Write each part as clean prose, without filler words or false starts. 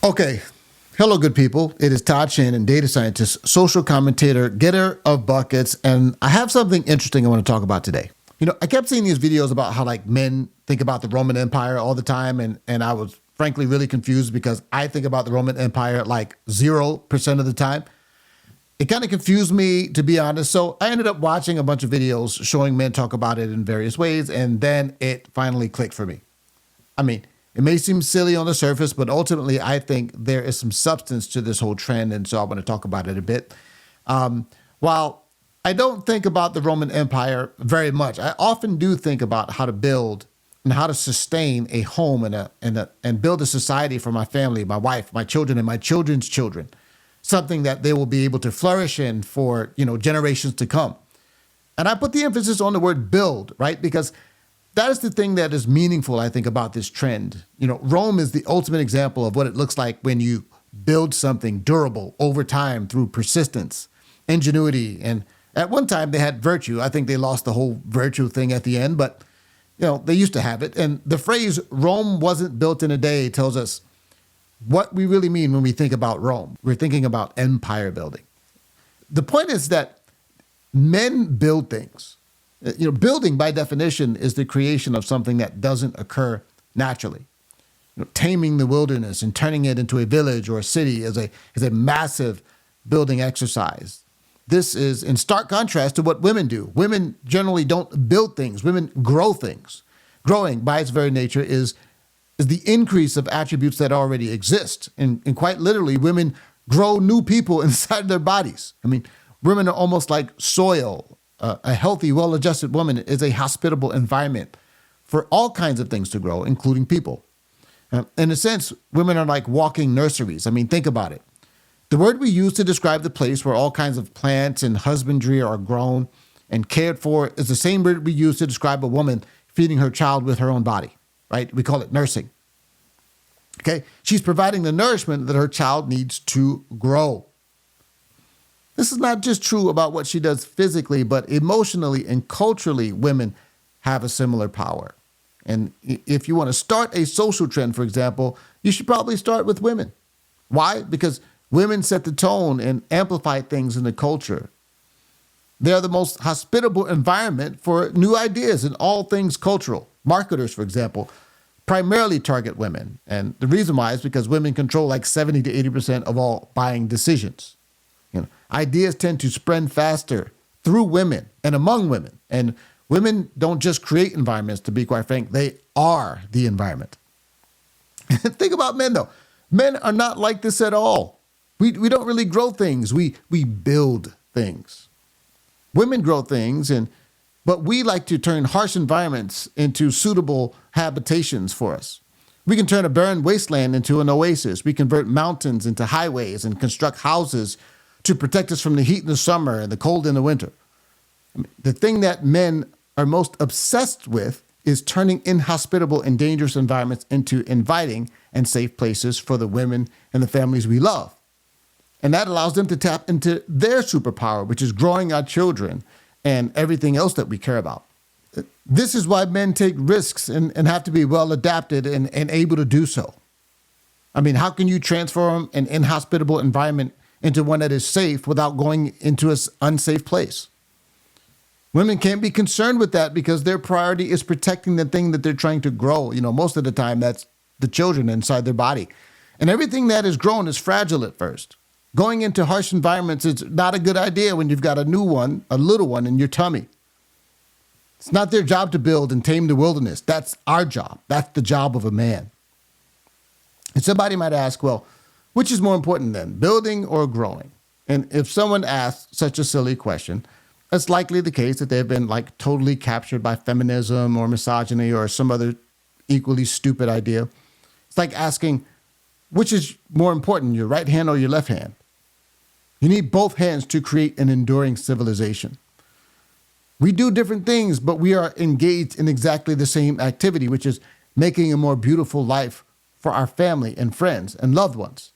Okay. Hello, good people. It is Todd Shannon, data scientist, social commentator, getter of buckets, and I have something interesting I want to talk about today. I kept seeing these videos about how men think about the Roman Empire all the time, and I was frankly really confused because I think about the Roman Empire like 0% of the time. It kind of confused me, to be honest. So I ended up watching a bunch of videos showing men talk about it in various ways, and then it finally clicked for me. I mean, it may seem silly on the surface, but ultimately, I think there is some substance to this whole trend, and so I want to talk about it a bit. While I don't think about the Roman Empire very much, I often do think about how to build and how to sustain a home and build a society for my family, my wife, my children, and my children's children. Something that they will be able to flourish in for generations to come. And I put the emphasis on the word build, right? Because that is the thing that is meaningful, I think, about this trend. Rome is the ultimate example of what it looks like when you build something durable over time through persistence, ingenuity, and at one time they had virtue. I think they lost the whole virtue thing at the end, but they used to have it. And the phrase "Rome wasn't built in a day" tells us what we really mean when we think about Rome. We're thinking about empire building. The point is that men build things. Building by definition is the creation of something that doesn't occur naturally. Taming the wilderness and turning it into a village or a city is a massive building exercise. This is in stark contrast to what women do. Women generally don't build things. Women grow things. Growing, by its very nature, is the increase of attributes that already exist. And quite literally, women grow new people inside their bodies. I mean, women are almost like soil. A healthy, well-adjusted woman is a hospitable environment for all kinds of things to grow, including people. In a sense, women are like walking nurseries. I mean, think about it. The word we use to describe the place where all kinds of plants and husbandry are grown and cared for is the same word we use to describe a woman feeding her child with her own body, right? We call it nursing. Okay? She's providing the nourishment that her child needs to grow. This is not just true about what she does physically, but emotionally and culturally, women have a similar power. And if you want to start a social trend, for example, you should probably start with women. Why? Because women set the tone and amplify things in the culture. They're the most hospitable environment for new ideas in all things cultural. Marketers, for example, primarily target women. And the reason why is because women control like 70 to 80% of all buying decisions. Ideas tend to spread faster through women and among women. And women don't just create environments, to be quite frank, they are the environment. Think about men, though. Men are not like this at all. We don't really grow things. We build things. Women grow things, but we like to turn harsh environments into suitable habitations for us. We can turn a barren wasteland into an oasis. We convert mountains into highways and construct houses to protect us from the heat in the summer and the cold in the winter. The thing that men are most obsessed with is turning inhospitable and dangerous environments into inviting and safe places for the women and the families we love. And that allows them to tap into their superpower, which is growing our children and everything else that we care about. This is why men take risks and have to be well adapted and able to do so. I mean, how can you transform an inhospitable environment into one that is safe without going into an unsafe place? Women can't be concerned with that because their priority is protecting the thing that they're trying to grow. Most of the time, that's the children inside their body. And everything that is grown is fragile at first. Going into harsh environments is not a good idea when you've got a little one in your tummy. It's not their job to build and tame the wilderness. That's our job. That's the job of a man. And somebody might ask, well, which is more important then, building or growing? And if someone asks such a silly question, it's likely the case that they've been totally captured by feminism or misogyny or some other equally stupid idea. It's like asking, which is more important, your right hand or your left hand? You need both hands to create an enduring civilization. We do different things, but we are engaged in exactly the same activity, which is making a more beautiful life for our family and friends and loved ones.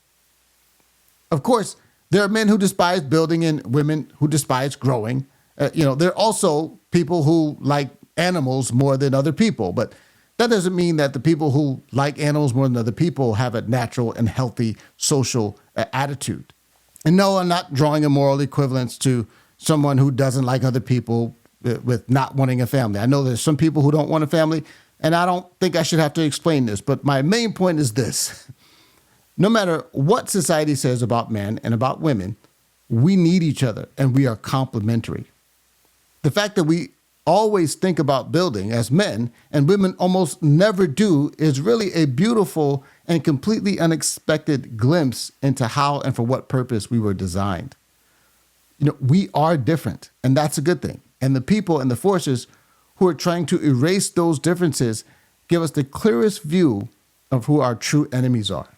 Of course, there are men who despise building and women who despise growing. There are also people who like animals more than other people, but That doesn't mean that the people who like animals more than other people have a natural and healthy social attitude. And no, I'm not drawing a moral equivalence to someone who doesn't like other people with not wanting a family. I know there's some people who don't want a family, and I don't think I should have to explain this, but my main point is this. No matter what society says about men and about women, we need each other and we are complementary. The fact that we always think about building as men and women almost never do is really a beautiful and completely unexpected glimpse into how and for what purpose we were designed. We are different, and that's a good thing. And the people and the forces who are trying to erase those differences give us the clearest view of who our true enemies are.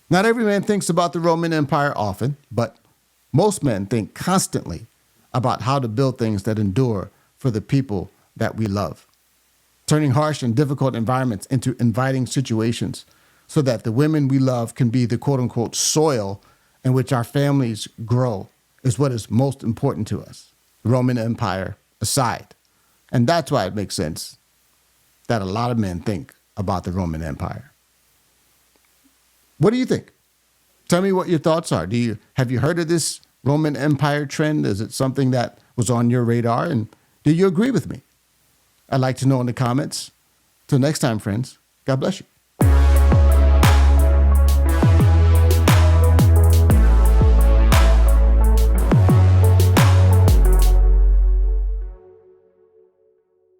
Not every man thinks about the Roman Empire often, but most men think constantly about how to build things that endure for the people that we love, turning harsh and difficult environments into inviting situations so that the women we love can be the quote unquote soil in which our families grow is what is most important to us, the Roman Empire aside. And that's why it makes sense that a lot of men think about the Roman Empire. What do you think? Tell me what your thoughts are. Have you heard of this Roman Empire trend? Is it something that was on your radar? And do you agree with me? I'd like to know in the comments. Till next time, friends, God bless you.